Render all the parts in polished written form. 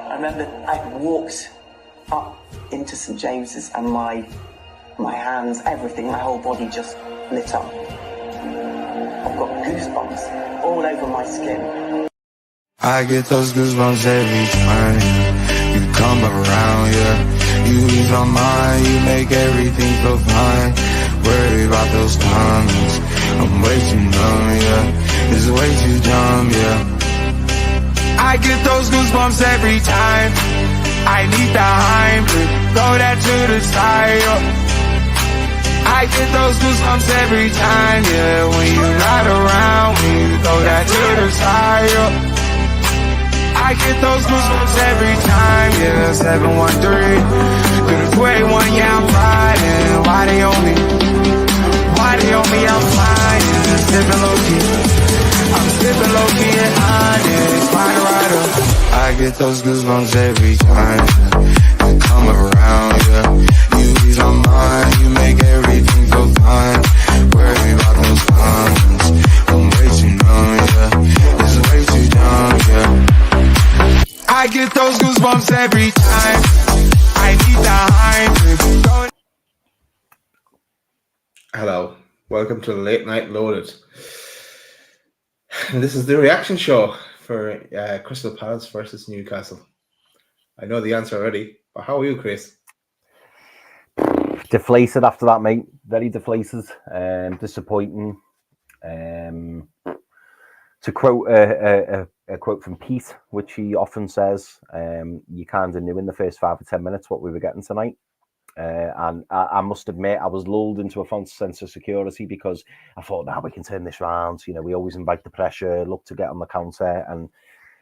I remember I walked up into St James's and my hands, everything, my whole body just lit up. I've got goosebumps all over my skin. I get those goosebumps every time you come around, yeah. You ease my mind, you make everything feel fine. Worry about those comments, I'm way too numb, yeah. It's way too dumb, yeah. I get those goosebumps every time I need the Heimlich, throw that to the side, yeah. I get those goosebumps every time, yeah. When you're not around, when you throw that to the side, yeah. I get those goosebumps every time, yeah. 713 through the 281, yeah, I'm riding. Why they on me? I'm flying. Sipping low key, I'm sipping low key and honest. Find a rider. I get those goosebumps every time you come around, yeah. You ease my mind, you make everything feel fine. Worry about those comments, I'm way too numb, yeah. It's way too dumb, yeah. I get those goosebumps every time I need the Heimlich. Hello, welcome to the Late Night Loaded. And this is the reaction show for Crystal Palace versus Newcastle. I know the answer already, but how are you, Chris? Deflated after that, mate. Very deflated. Disappointing. To quote a quote from Pete, which he often says, you kind of knew in the first 5 or 10 minutes what we were getting tonight. And I must admit, I was lulled into a false sense of security because I thought, now we can turn this round. You know, we always invite the pressure, look to get on the counter. And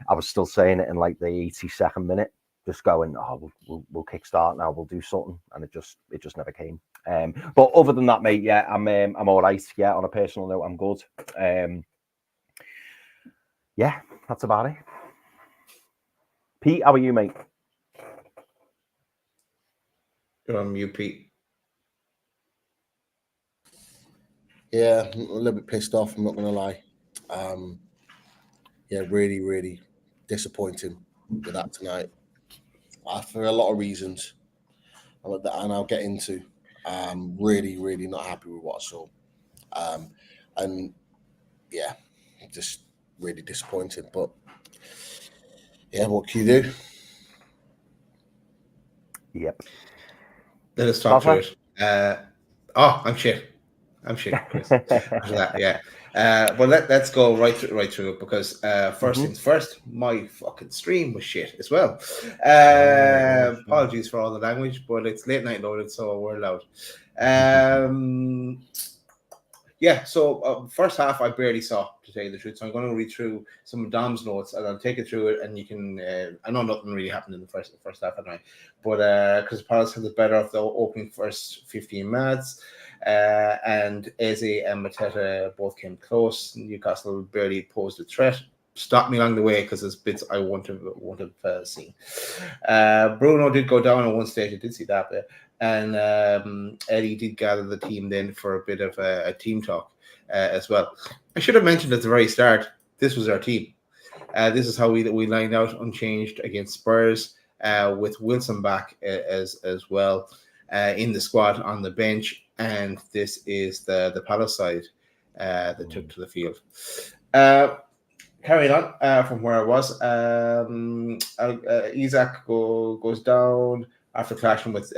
I was still saying it in like the 82nd minute, just going, oh, we'll kickstart now, we'll do something. And it just never came. But other than that, mate, yeah, I'm all right. Yeah, on a personal note, I'm good. Yeah, that's about it. Pete, how are you, mate? You're on mute, Pete. Yeah, I'm a little bit pissed off, I'm not going to lie. Yeah, really, really disappointing with that tonight. For a lot of reasons, and I'll get into. Really, really not happy with what I saw. And yeah, just really disappointed. But yeah, what can you do? Yep. Let us talk through it. I'm shit, Chris. After that, yeah. Well, let's go right through it because first things first, my fucking stream was shit as well. Apologies for all the language, but it's Late Night Loaded, so we're allowed. Yeah, so first half I barely saw, to tell you the truth. So I'm going to read through some of Dom's notes and I'll take it through it, and you can. I know nothing really happened in the first half of the night, but because Palace had the better of the opening first 15 minutes, and Eze and Mateta both came close. Newcastle barely posed a threat. Stopped me along the way because there's bits I wouldn't have seen. Bruno did go down at one stage. I did see that bit. And Eddie did gather the team then for a bit of a team talk as well. I should have mentioned at the very start, this was our team. This is how we lined out unchanged against Spurs, with Wilson back as well in the squad on the bench. And this is the Palace side that took to the field. Carrying on from where I was, Isaac goes down after clashing with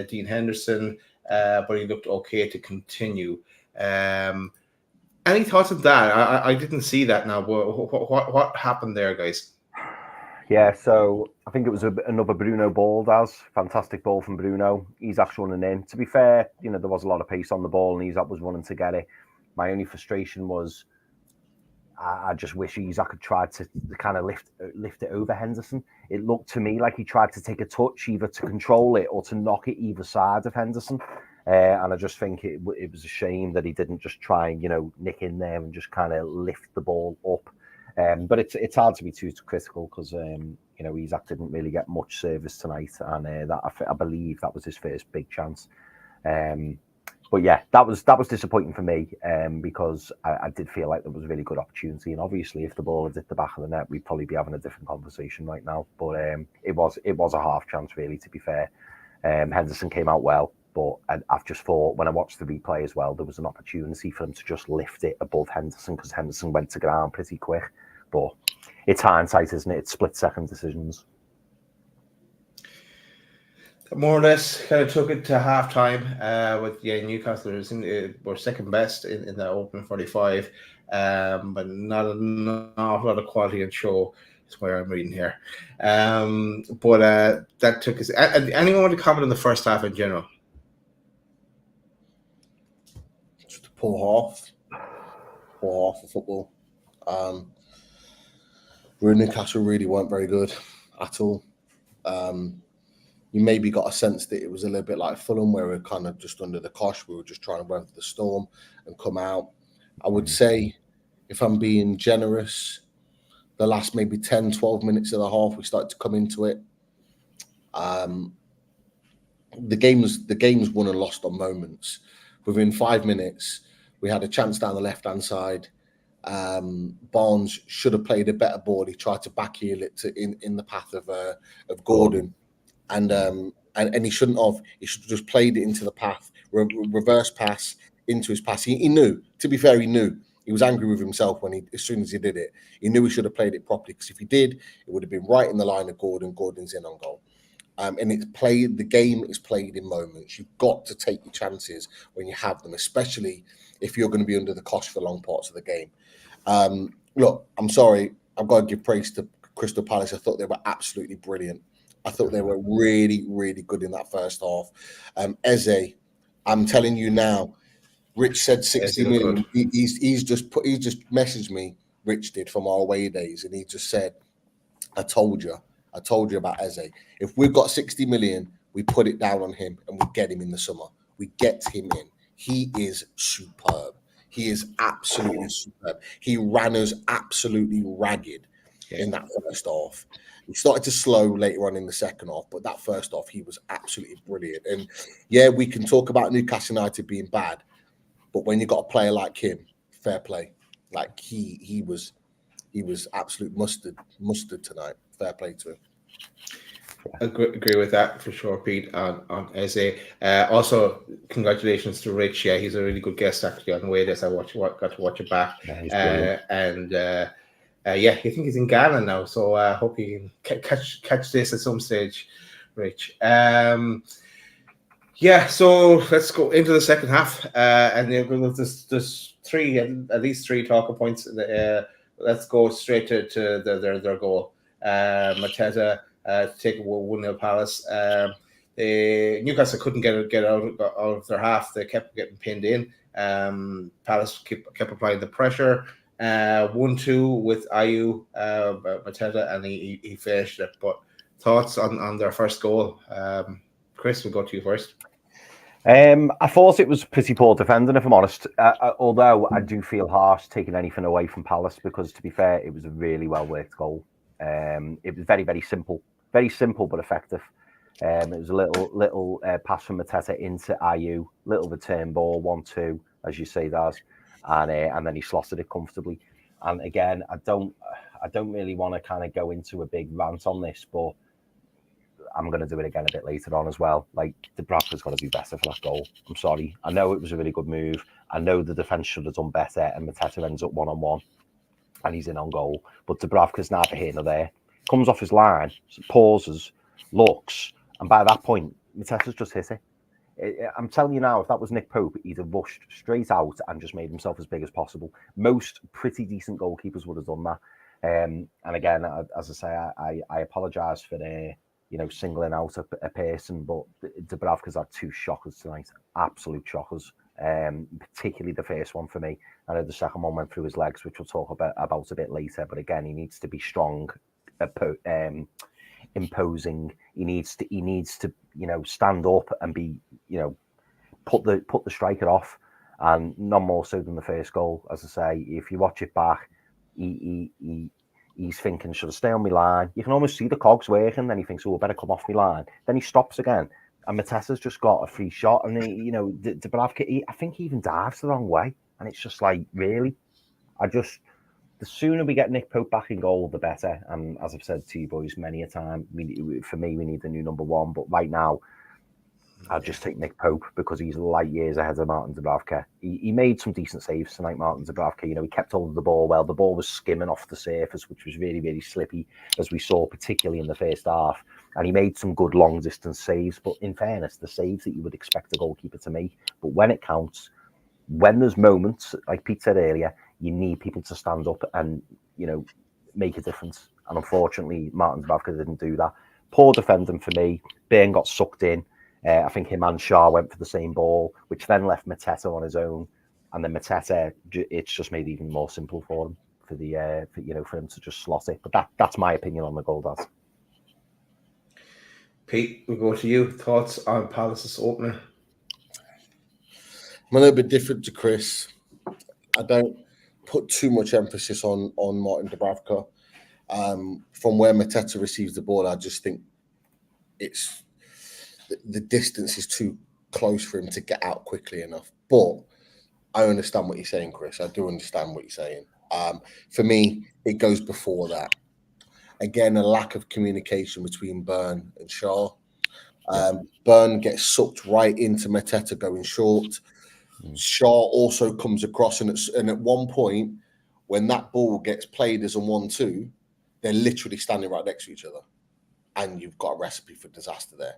Dean Henderson, but he looked okay to continue. Any thoughts on that? I didn't see that now. What happened there, guys? Yeah, so I think it was another Bruno ball, Daz. Fantastic ball from Bruno. Isaac's running in. To be fair, you know, there was a lot of pace on the ball and Isaac was running to get it. My only frustration was I just wish Isaac had tried to kind of lift it over Henderson. It looked to me like he tried to take a touch either to control it or to knock it either side of Henderson. And I just think it was a shame that he didn't just try and, you know, nick in there and just kind of lift the ball up. But it's hard to be too critical because, you know, Isaac didn't really get much service tonight. And that I believe that was his first big chance. But But yeah, that was disappointing for me because I did feel like there was a really good opportunity, and obviously if the ball had hit the back of the net, we'd probably be having a different conversation right now. But it was a half chance, really, to be fair. Henderson came out well, but I've just thought when I watched the replay as well, there was an opportunity for him to just lift it above Henderson because Henderson went to ground pretty quick. But it's hindsight, isn't it? It's split-second decisions. More or less kind of took it to half-time with Newcastle were second best in the opening 45, but not an awful lot of quality and show is where I'm reading here. But that took us. Anyone want to comment on the first half in general? Just a poor half of football. Newcastle really weren't very good at all. You maybe got a sense that it was a little bit like Fulham, where we're kind of just under the cosh. We were just trying to weather the storm and come out. I would say, if I'm being generous, the last maybe 10, 12 minutes of the half, we started to come into it. The game's won and lost on moments. Within 5 minutes, we had a chance down the left-hand side. Barnes should have played a better ball. He tried to backheel it in the path of Gordon. And he shouldn't have. He should have just played it into the path, reverse pass into his pass. He knew. To be fair, he knew. He was angry with himself as soon as he did it. He knew he should have played it properly because if he did, it would have been right in the line of Gordon. Gordon's in on goal. And it's played. The game is played in moments. You've got to take your chances when you have them, especially if you're going to be under the cosh for long parts of the game. Look, I'm sorry. I've got to give praise to Crystal Palace. I thought they were absolutely brilliant. I thought they were really, really good in that first half. Eze, I'm telling you now, Rich said 60 million. He's just messaged me, Rich did, from our away days, and he just said, I told you about Eze. If we've got 60 million, we put it down on him and we get him in the summer. We get him in. He is superb. He is absolutely superb. He ran us absolutely ragged in that first half. He started to slow later on in the second half, but that first half, he was absolutely brilliant. And yeah, we can talk about Newcastle United being bad, but when you got a player like him, fair play. Like he was absolute mustard tonight. Fair play to him. I agree with that for sure, Pete, on Eze. Also, congratulations to Rich. Yeah, he's a really good guest actually on the way this. I got to watch it back. Yeah, I think he's in Ghana now, so I hope he can catch this at some stage, Rich. Yeah, so let's go into the second half, and there's at least three talking points. Let's go straight to their goal. Mateta to take a 1-0 Palace. Newcastle couldn't get out of their half. They kept getting pinned in. Palace kept applying the pressure. 1-2 with Ayew Mateta, and he finished it. But thoughts on their first goal? Chris, we'll go to you first. I thought it was pretty poor defending, if I'm honest. Although I do feel harsh taking anything away from Palace because, to be fair, it was a really well worked goal. It was very, very simple but effective. It was a little pass from Mateta into Ayew, little return ball, 1-2, as you say, Daz, and then he slotted it comfortably. And again, I don't really want to kind of go into a big rant on this, but I'm going to do it again a bit later on as well. Like, Dubravka's got to be better for that goal. I'm sorry. I know it was a really good move. I know the defence should have done better, and Mateta ends up 1-on-1, and he's in on goal. But Dubravka's neither here nor there. Comes off his line, pauses, looks, and by that point, Mateta's just hit it. I'm telling you now, if that was Nick Pope, he'd have rushed straight out and just made himself as big as possible. Most pretty decent goalkeepers would have done that. And again, as I say, I apologise for singling out a person, but Dubravka's had two shockers tonight, absolute shockers. Particularly the first one for me. I know the second one went through his legs, which we'll talk about a bit later. But again, he needs to be strong, imposing. He needs to stand up and be put the striker off, and none more so than the first goal. As I say, if you watch it back, he's thinking, should I stay on my line? You can almost see the cogs working. Then he thinks, oh, I better come off my line. Then he stops again, and Mateta's just got a free shot, and Dubravka, I think he even dives the wrong way, and it's just like, really, the sooner we get Nick Pope back in goal, the better. And as I've said to you boys many a time, for me, we need the new number one. But right now, I'd just take Nick Pope because he's light years ahead of Martin Dubravka. He made some decent saves tonight, Martin Dubravka. He kept hold of the ball well. The ball was skimming off the surface, which was really, really slippy, as we saw, particularly in the first half. And he made some good long-distance saves. But in fairness, the saves that you would expect a goalkeeper to make. But when it counts, when there's moments, like Pete said earlier, you need people to stand up and, make a difference. And unfortunately, Martin Dubravka didn't do that. Poor defending for me. Byrne got sucked in. I think him and Shah went for the same ball, which then left Mateta on his own. And then Mateta, it's just made it even more simple for him for him to just slot it. But that's my opinion on the goal, Daz. Pete, we'll go to you. Thoughts on Palace's opener? I'm a little bit different to Chris. I don't put too much emphasis on Martin Dubravka. From where Mateta receives the ball, I just think it's the distance is too close for him to get out quickly enough. But I understand what you're saying, Chris. I do understand what you're saying. For me, it goes before that. Again, a lack of communication between Byrne and Shah. Byrne gets sucked right into Mateta going short. Shah also comes across, and at one point, when that ball gets played as a 1-2, they're literally standing right next to each other, and you've got a recipe for disaster there.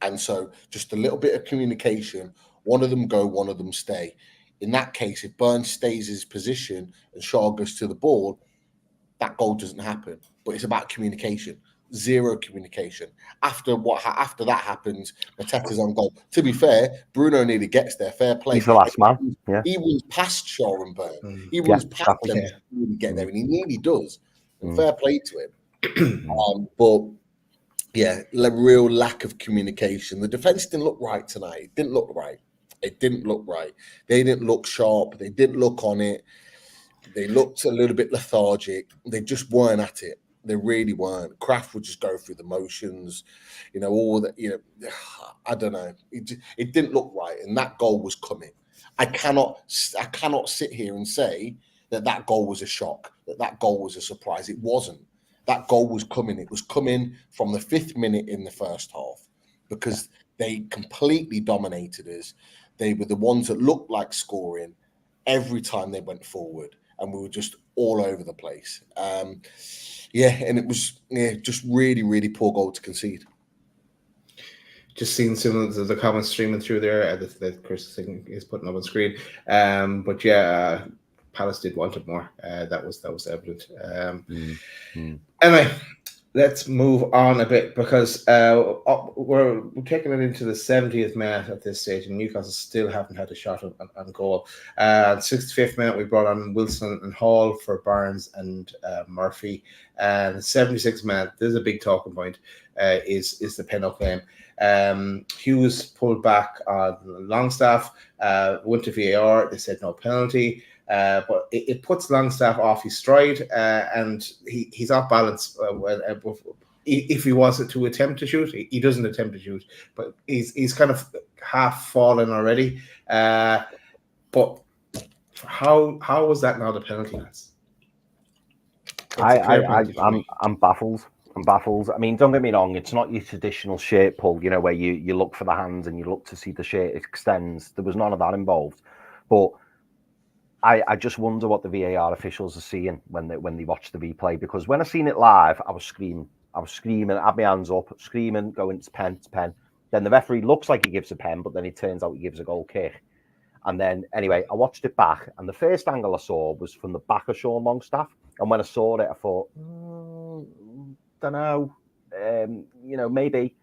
And so, just a little bit of communication. One of them go, one of them stay. In that case, if Byrne stays his position and Shah goes to the ball, that goal doesn't happen. But it's about communication. Zero communication. After that happens, Mateta's on goal. To be fair, Bruno nearly gets there. Fair play. He's the last man. Yeah. He runs past Shaw and Byrne. He runs past them to really get there, and he nearly does. And fair play to him. But yeah, real lack of communication. The defense didn't look right tonight. It didn't look right. They didn't look sharp. They didn't look on it. They looked a little bit lethargic. They just weren't at it. They really weren't. Kraft would just go through the motions, all that, I don't know. It didn't look right. And that goal was coming. I cannot sit here and say that goal was a shock, that goal was a surprise. It wasn't. That goal was coming. It was coming from the 5th minute in the first half because they completely dominated us. They were the ones that looked like scoring every time they went forward. And we were just all over the place. And it was just really, really poor goal to concede. Just seeing some of the comments streaming through there that Chris is putting up on screen. But yeah, Palace did want it more. That was evident. Anyway, let's move on a bit because we're taking it into the 70th minute at this stage, and Newcastle still haven't had a shot on goal. 65th minute, we brought on Wilson and Hall for Barnes and Murphy. And 76th minute, this is a big talking point, is the penalty claim. Hughes pulled back on Longstaff, went to VAR. They said no penalty. But it puts Longstaff off his stride, and he's off balance. If he was to attempt to shoot, he doesn't attempt to shoot, but he's kind of half fallen already. But how was that not a penalty, lads? I'm baffled. I mean, don't get me wrong, it's not your traditional shirt pull, where you look for the hands and you look to see the shirt extends. There was none of that involved. But I just wonder what the VAR officials are seeing when they watch the replay, because when I seen it live, I was screaming, I had my hands up, screaming, going, it's pen. Then the referee looks like he gives a pen, but then it turns out he gives a goal kick. And then, anyway, I watched it back, and the first angle I saw was from the back of Sean Longstaff. And when I saw it, I thought, don't know, maybe.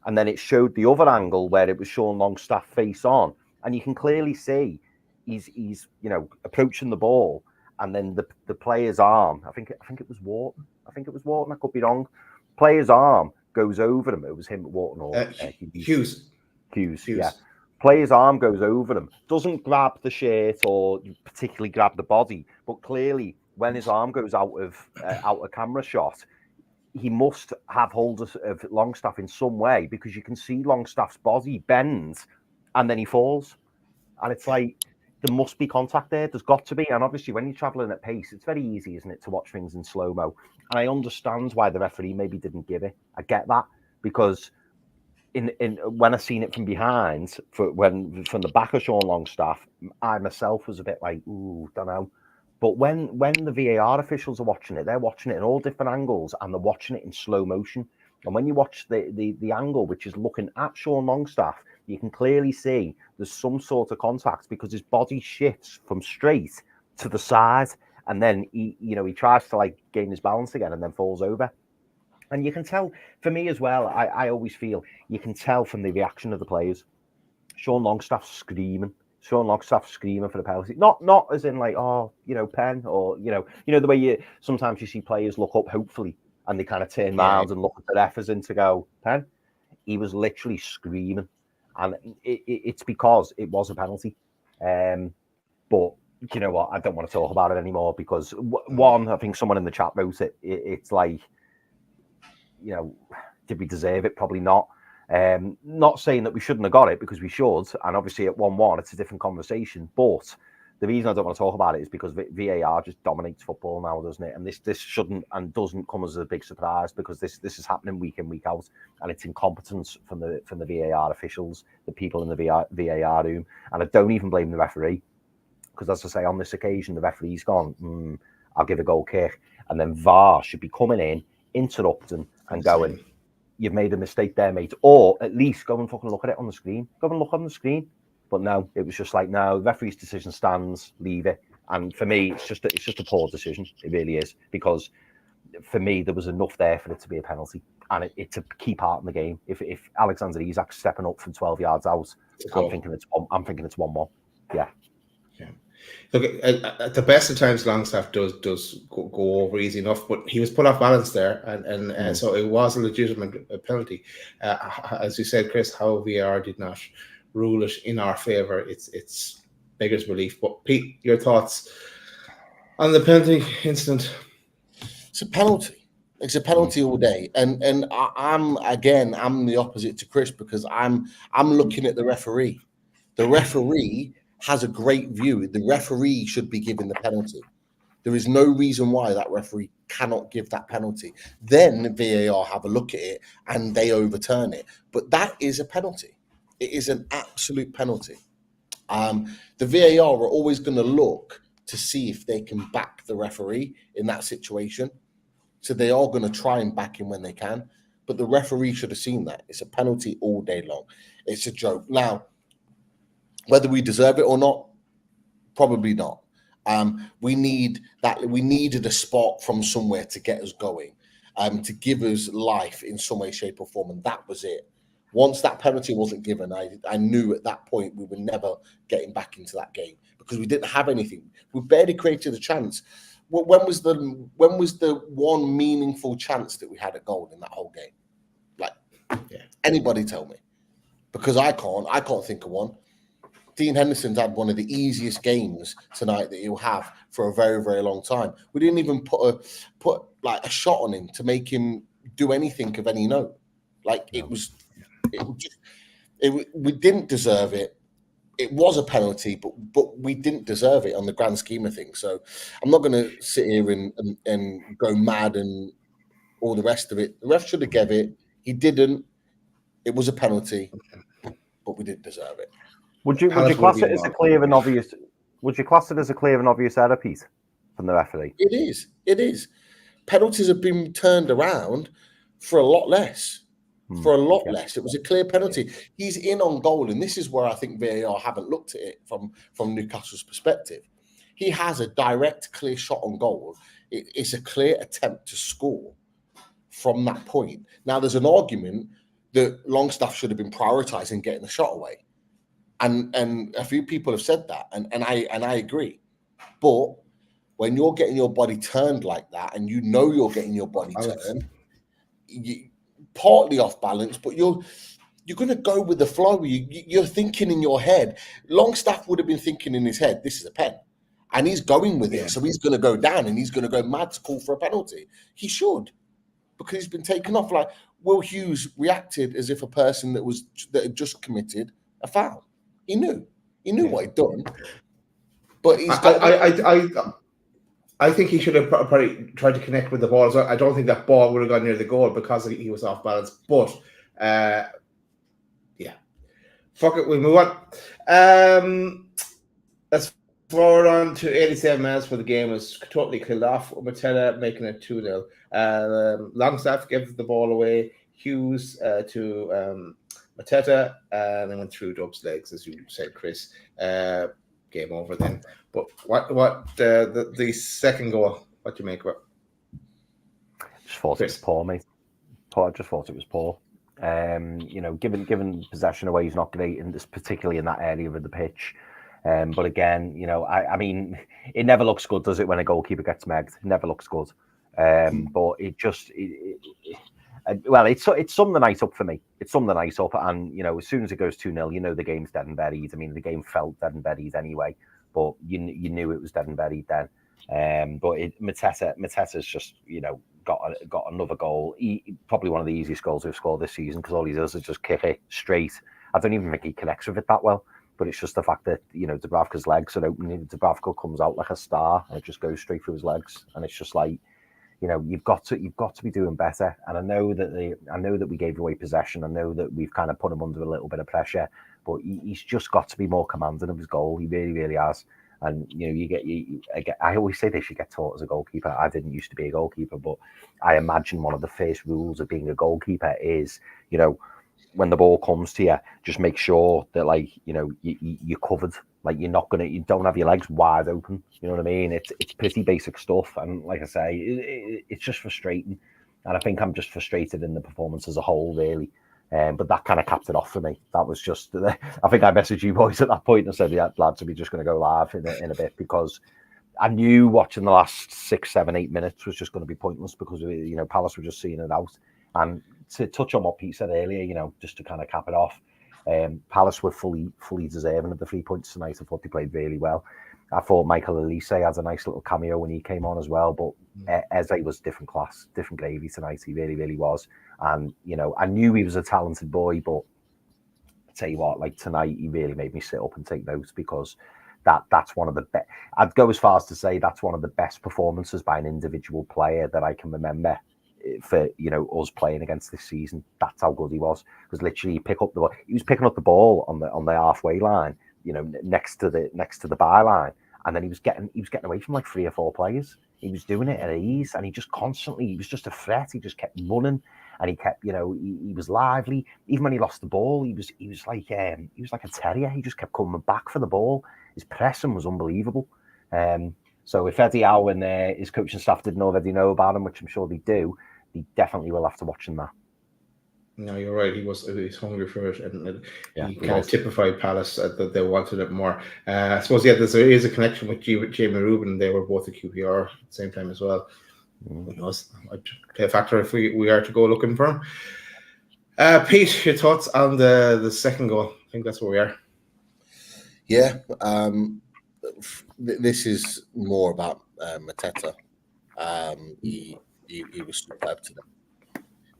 And then it showed the other angle where it was Sean Longstaff face on, and you can clearly see he's approaching the ball, and then the player's arm, I think it was Wharton. I could be wrong. Player's arm goes over him. It was him, Wharton, or Hughes. Yeah. Player's arm goes over him. Doesn't grab the shirt or particularly grab the body, but clearly when his arm goes out of camera shot, he must have hold of Longstaff in some way, because you can see Longstaff's body bend and then he falls. And it's like, there must be contact there. There's got to be. And obviously, when you're traveling at pace, it's very easy, isn't it, to watch things in slow-mo. And I understand why the referee maybe didn't give it. I get that, because when I seen it from behind, from the back of Sean Longstaff, I myself was a bit like, ooh, don't know. But when the VAR officials are watching it, they're watching it in all different angles, and they're watching it in slow motion. And when you watch the angle, which is looking at Sean Longstaff, you can clearly see there's some sort of contact, because his body shifts from straight to the side, and then he tries to like gain his balance again, and then falls over. And you can tell, for me as well, I always feel you can tell from the reaction of the players. Sean Longstaff screaming for the penalty. Not as in like, oh, pen, or the way sometimes you see players look up hopefully, and they kind of turn round and look at the ref as in to go, pen. He was literally screaming, and it's because it was a penalty. But you know what? I don't want to talk about it anymore, because one, I think someone in the chat wrote it. It's like, did we deserve it? Probably not. Not saying that we shouldn't have got it, because we should. And obviously at 1-1, it's a different conversation. But the reason I don't want to talk about it is because VAR just dominates football now, doesn't it? And this shouldn't and doesn't come as a big surprise, because this is happening week in, week out, and it's incompetence from the VAR officials, the people in the VAR room. And I don't even blame the referee, because as I say, on this occasion, the referee's gone, I'll give a goal kick, and then VAR should be coming in, interrupting and going, you've made a mistake there, mate. Or at least go and fucking look at it on the screen. Go and look on the screen. But no, it was just like, no, the referee's decision stands, leave it. And for me, it's just a poor decision. It really is. Because for me, there was enough there for it to be a penalty. And it's a key part in the game. If Alexander Isak's stepping up from 12 yards out, I'm thinking it's 1-1. Yeah. Look, at the best of times, Longstaff does go over easy enough, but he was put off balance there, and so it was a legitimate penalty. As you said, Chris, how VAR did not rule it in our favour, it's beggars belief. But Pete, your thoughts on the penalty incident? It's a penalty. It's a penalty all day, and I'm the opposite to Chris, because I'm looking at the referee. The referee has a great view. The referee should be given the penalty. There is no reason why that referee cannot give that penalty. Then VAR have a look at it and they overturn it. But that is a penalty. It is an absolute penalty. The VAR are always going to look to see if they can back the referee in that situation. So they are going to try and back him when they can. But the referee should have seen that. It's a penalty all day long. It's a joke. Now, whether we deserve it or not, probably not. We needed a spot from somewhere to get us going, to give us life in some way, shape, or form, and that was it. Once that penalty wasn't given, I knew at that point we were never getting back into that game, because we didn't have anything. We barely created a chance. When was the one meaningful chance that we had at goal in that whole game? Like, anybody tell me? Because I can't think of one. Dean Henderson's had one of the easiest games tonight that he'll have for a very, very long time. We didn't even put a shot on him to make him do anything of any note. Like, we didn't deserve it. It was a penalty, but we didn't deserve it on the grand scheme of things. So I'm not going to sit here and go mad and all the rest of it. The ref should have gave it. He didn't. It was a penalty, but we didn't deserve it. Would you class it as a clear and obvious? Would you class it as a clear and obvious error, Pete, from the referee? It is. It is. Penalties have been turned around for a lot less. For a lot less. It was a clear penalty. He's in on goal, and this is where I think VAR haven't looked at it from Newcastle's perspective. He has a direct, clear shot on goal. It's a clear attempt to score from that point. Now, there's an argument that Longstaff should have been prioritising getting the shot away. And a few people have said that, and I agree. But when you're getting your body turned like that, and you know you're getting your body turned, partly off balance, but you're going to go with the flow. You're thinking in your head. Longstaff would have been thinking in his head, this is a pen. And he's going with it. So he's going to go down and he's going to go mad to call for a penalty. He should. because he's been taken off. Like Will Hughes reacted as if a person that had just committed a foul. He knew what he'd done, but he's got. I think he should have probably tried to connect with the ball as well. I don't think that ball would have gone near the goal because he was off balance. But yeah, fuck it, we move on. Let's forward on to 87 minutes where the game was totally killed off. Mateta making it 2-0. Longstaff gave the ball away. Hughes to Mateta, and then went through Dub's legs, as you said, Chris. Game over then. But what the second goal? What do you make of it? Just thought Chris? It was poor, mate. I just thought it was poor. Given possession away, he's not great, particularly in that area of the pitch. But again, I mean, it never looks good, does it, when a goalkeeper gets megged? It never looks good. But it just, it's summed the night up for me. It summed the night up, and as soon as it goes 2-0, the game's dead and buried. I mean, the game felt dead and buried anyway, but you knew it was dead and buried then. But Mateta's just got another goal. Probably one of the easiest goals we've scored this season, because all he does is just kick it straight. I don't even think he connects with it that well. But it's just the fact that, Dubravka's legs are open. Dubravka comes out like a star and it just goes straight through his legs. And it's just like, you've got to be doing better. And I know that we gave away possession. I know that we've kind of put him under a little bit of pressure, but he's just got to be more commanding of his goal. He really, really has. And, I always say this, you get taught as a goalkeeper. I didn't used to be a goalkeeper, but I imagine one of the first rules of being a goalkeeper is, when the ball comes to you, just make sure that you're covered. Like you don't have your legs wide open. You know what I mean? It's pretty basic stuff. And like I say, it's just frustrating. And I think I'm just frustrated in the performance as a whole, really. But that kind of capped it off for me. That was just, I think I messaged you boys at that point and said, yeah, lads, we're just going to go live in a bit, because I knew watching the last 6, 7, 8 minutes was just going to be pointless, because Palace were just seeing it out. And to touch on what Pete said earlier, just to kind of cap it off, Palace were fully deserving of the 3 points tonight. I thought they played really well. I thought Michael Elise had a nice little cameo when he came on as well, but Eze was different class, different gravy tonight. He really, really was. And, I knew he was a talented boy, but I tell you what, like tonight, he really made me sit up and take notes, because that's one of the best. I'd go as far as to say that's one of the best performances by an individual player that I can remember for us playing against this season. That's how good he was. Because literally, he was picking up the ball on the halfway line, next to the byline, and then he was getting away from like 3 or 4 players. He was doing it at ease, and he was just a threat. He just kept running, and he kept, he was lively. Even when he lost the ball, he was like a terrier. He just kept coming back for the ball. His pressing was unbelievable. So if Eddie Howe and his coaching staff didn't already know about him, which I'm sure they do, they definitely will have to watch him that. No, you're right. He's hungry for it, and he kind of typified Palace that they wanted it more. I suppose there is a connection with Jamie Rubin. They were both at QPR at the same time as well. Who knows? Might play a factor if we are to go looking for him. Pete, your thoughts on the second goal? I think that's where we are. Yeah, this is more about Mateta. He was superb today.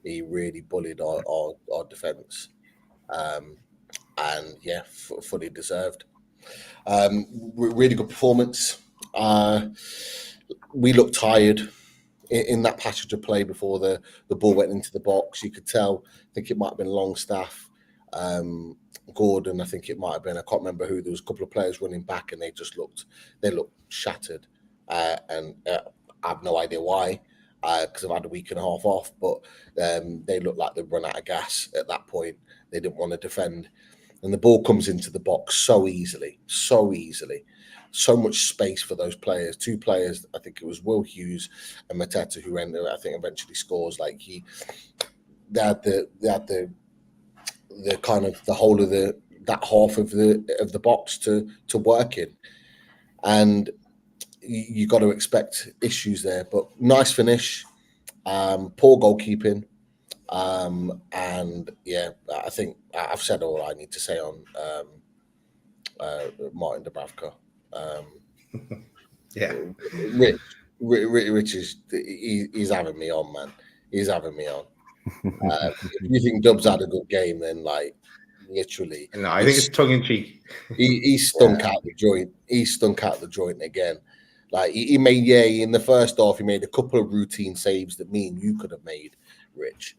He really bullied our defence, and yeah, fully deserved. Really good performance. We looked tired in that passage of play before the ball went into the box. You could tell. I think it might have been Longstaff, Gordon. I think it might have been. I can't remember who. There was a couple of players running back, and they looked shattered, and I have no idea why. Because I've had a week and a half off, but they looked like they'd run out of gas at that point. They didn't want to defend. And the ball comes into the box so easily. So much space for those players. 2 players, I think it was Will Hughes and Mateta, who eventually scores. Like they had the kind of the whole of that half of the box to work in. And you got to expect issues there, but nice finish, poor goalkeeping, and yeah, I think I've said all I need to say on Martin Dubravka. Yeah, Rich is he's having me on, man. He's having me on. If you think Dubs had a good game, then like literally, No, I think it's tongue in cheek. He stunk out the joint. He stunk out the joint again. Like he made, in the first half, he made a couple of routine saves that me and you could have made, Rich.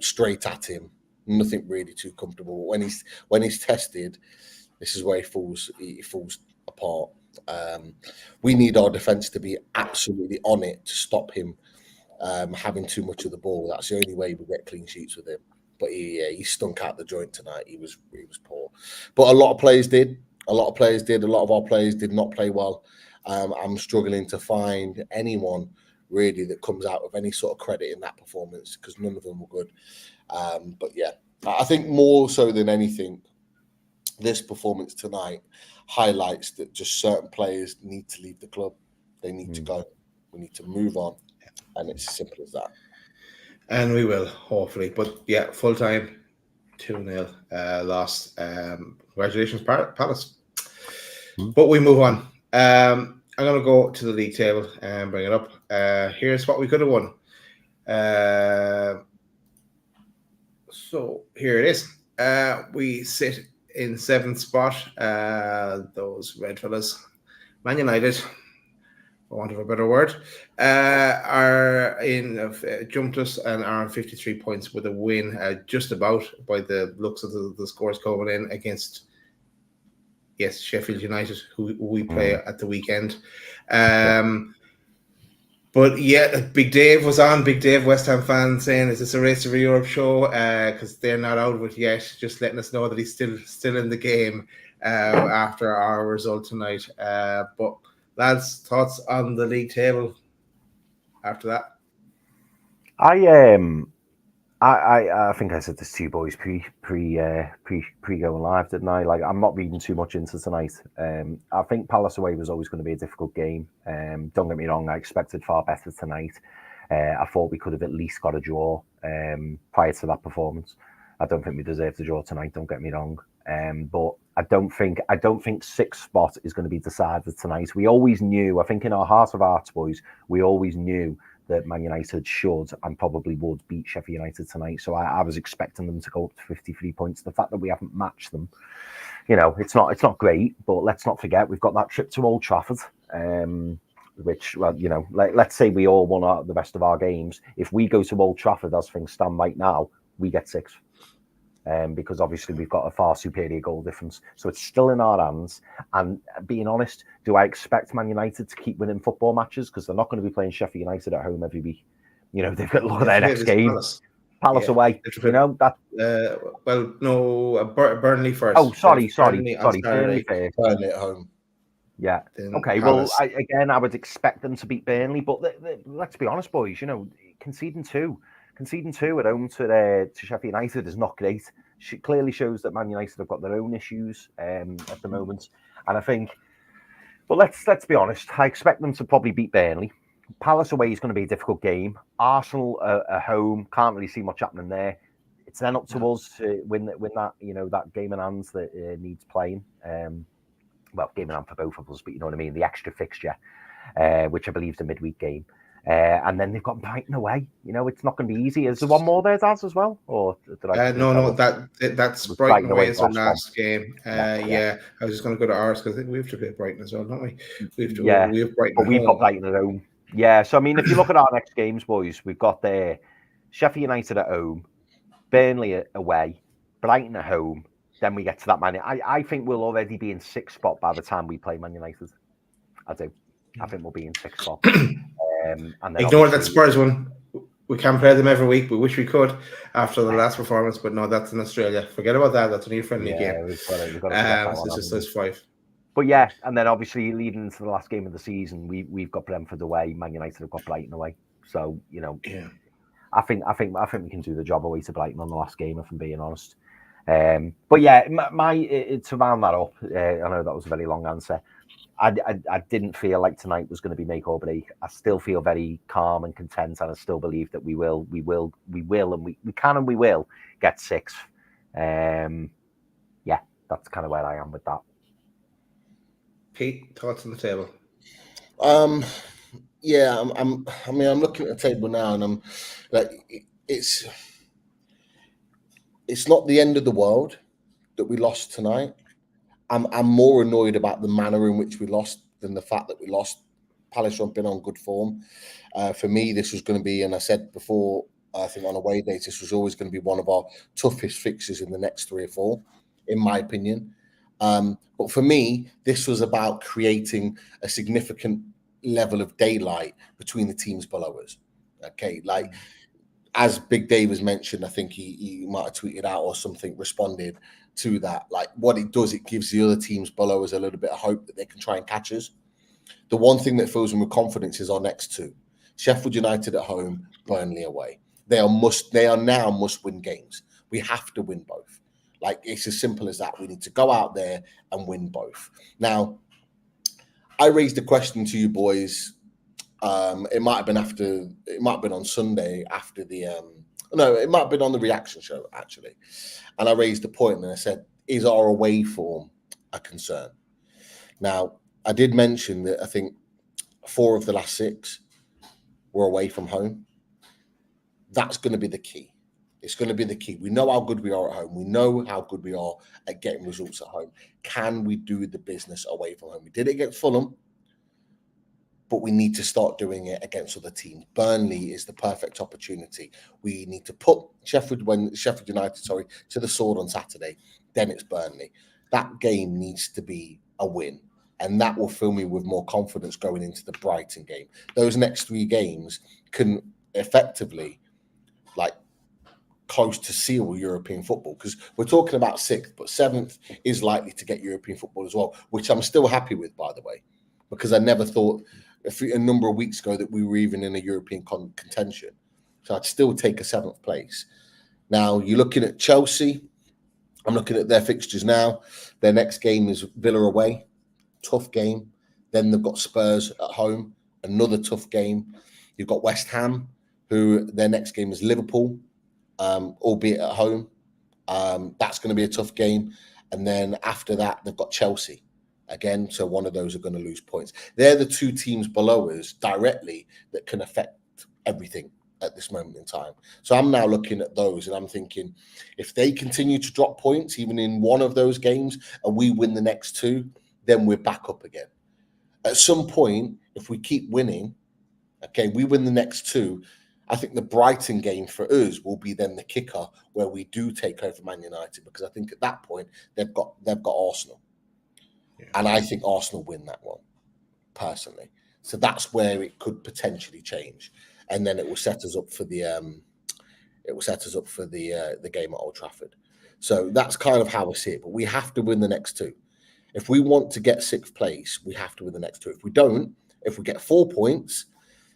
Straight at him. Nothing really too comfortable. When he's tested, this is where he falls apart. We need our defense to be absolutely on it to stop him having too much of the ball. That's the only way we get clean sheets with him. But he stunk out the joint tonight. He was poor. But a lot of players did. A lot of our players did not play well. I'm struggling to find anyone really that comes out with any sort of credit in that performance because none of them were good. But yeah, I think more so than anything, this performance tonight highlights that just certain players need to leave the club. They need to go. We need to move on. And it's as simple as that. And we will, hopefully. But yeah, full time, 2-0 loss. Congratulations, Palace. But we move on. I'm going to go to the league table and bring it up. Here's what we could have won. So here it is. We sit in 7th spot. Those red fellas, Man United, for want of a better word, are jumped us and are on 53 points with a win, just about by the looks of the scores coming in against, yes, Sheffield United, who we play at the weekend. But yeah, Big Dave was on. Big Dave, West Ham fan, saying, "Is this a Race of Europe show?" Because they're not out of it yet. Just letting us know that he's still in the game after our result tonight. But lads, thoughts on the league table after that? I think I said this to you boys pre going live, didn't I? Like, I'm not reading too much into tonight. I think Palace away was always going to be a difficult game. Don't get me wrong, I expected far better tonight. I thought we could have at least got a draw prior to that performance. I don't think we deserved a draw tonight. Don't get me wrong. But I don't think 6th spot is going to be decided tonight. We always knew. I think in our heart of hearts, boys, we always knew that Man United should and probably would beat Sheffield United tonight. So I was expecting them to go up to 53 points. The fact that we haven't matched them, it's not great. But let's not forget we've got that trip to Old Trafford, which, well, let's say we all won the rest of our games. If we go to Old Trafford as things stand right now, we get 6th. Because obviously we've got a far superior goal difference. So it's still in our hands. And being honest, do I expect Man United to keep winning football matches? Because they're not going to be playing Sheffield United at home every week. They've got to look at their next game. Palace away. That. Burnley first. Oh, sorry. Burnley first. Burnley at home. Yeah. Okay. Palace. Well, I would expect them to beat Burnley, but let's be honest, boys. Conceding two at home to Sheffield United is not great. It clearly shows that Man United have got their own issues at the moment. And I think, but let's be honest, I expect them to probably beat Burnley. Palace away is going to be a difficult game. Arsenal at home, can't really see much happening there. It's then up to us to win that that game in hands that needs playing. Well, game in hand for both of us, but you know what I mean, the extra fixture, which I believe is a midweek game. And then they've got Brighton away. It's not going to be easy. Is there one more there, Daz, as well? Or did I? No, that's Brighton away is our last game. Yeah, I was just going to go to ours because we have to play Brighton as well, don't we? We have Brighton. But we've got Brighton at home. Yeah, so I mean, if you look at our next games, boys, we've got there Sheffield United at home, Burnley away, Brighton at home. Then we get to that Man. I think we'll already be in 6th spot by the time we play Man United. I do. I think we'll be in 6th spot. And ignore that Spurs one. We can't play them every week. We wish we could after the last performance, but no, that's in Australia. Forget about that. That's a new friendly game. We've got it's just those 5. But yeah, and then obviously leading into the last game of the season, we've got Brentford away. Man United have got Brighton away. So I think we can do the job away to Brighton on the last game, if I'm being honest. But yeah, to round that up, I know that was a very long answer. I didn't feel like tonight was going to be make or break. I still feel very calm and content, and I still believe that we will, and we can and we will get 6th. Yeah, that's kind of where I am with that. Pete, thoughts on the table? Yeah, I'm looking at the table now, and I'm like, it's not the end of the world that we lost tonight. I'm more annoyed about the manner in which we lost than the fact that we lost. Palace have been on good form. For me, this was going to be, and I said before, I think on away days, this was always going to be one of our toughest fixtures in the next 3 or 4, in my opinion. But for me, this was about creating a significant level of daylight between the teams below us. Okay, like as Big Dave has mentioned, I think he might have tweeted out or something, responded to that. Like what it does, it gives the other teams below us a little bit of hope that they can try and catch us. The one thing that fills them with confidence is our next 2. Sheffield United at home, Burnley away. They are now must-win games. We have to win both. Like it's as simple as that. We need to go out there and win both. Now, I raised a question to you boys. It might have been on Sunday after the no, it might have been on the reaction show actually. And I raised a point and I said, is our away form a concern? Now, I did mention that I think 4 of the last 6 were away from home. That's going to be the key. It's going to be the key. We know how good we are at home. We know how good we are at getting results at home. Can we do the business away from home? We did it against Fulham, but we need to start doing it against other teams. Burnley is the perfect opportunity. We need to put Sheffield United, to the sword on Saturday. Then it's Burnley. That game needs to be a win, and that will fill me with more confidence going into the Brighton game. Those next 3 games can effectively, like, close to seal European football, because we're talking about 6th, but 7th is likely to get European football as well, which I'm still happy with, by the way, because I never thought a number of weeks ago that we were even in a European contention. So I'd still take a 7th place. Now, you're looking at Chelsea. I'm looking at their fixtures now. Their next game is Villa away. Tough game. Then they've got Spurs at home. Another tough game. You've got West Ham, who their next game is Liverpool, albeit at home. That's going to be a tough game. And then after that, they've got Chelsea again. So one of those are going to lose points. They're the 2 teams below us directly that can affect everything at this moment in time. So I'm now looking at those and I'm thinking, if they continue to drop points, even in one of those games, and we win the next 2, then we're back up again. At some point, if we keep winning, okay, we win the next 2, I think the Brighton game for us will be then the kicker where we do take over Man United, because I think at that point they've got Arsenal. Yeah. And I think Arsenal win that one, personally. So that's where it could potentially change. And then it will set us up for the game at Old Trafford. So that's kind of how I see it. But we have to win the next 2. If we want to get 6th place, we have to win the next 2. If we don't, if we get 4 points,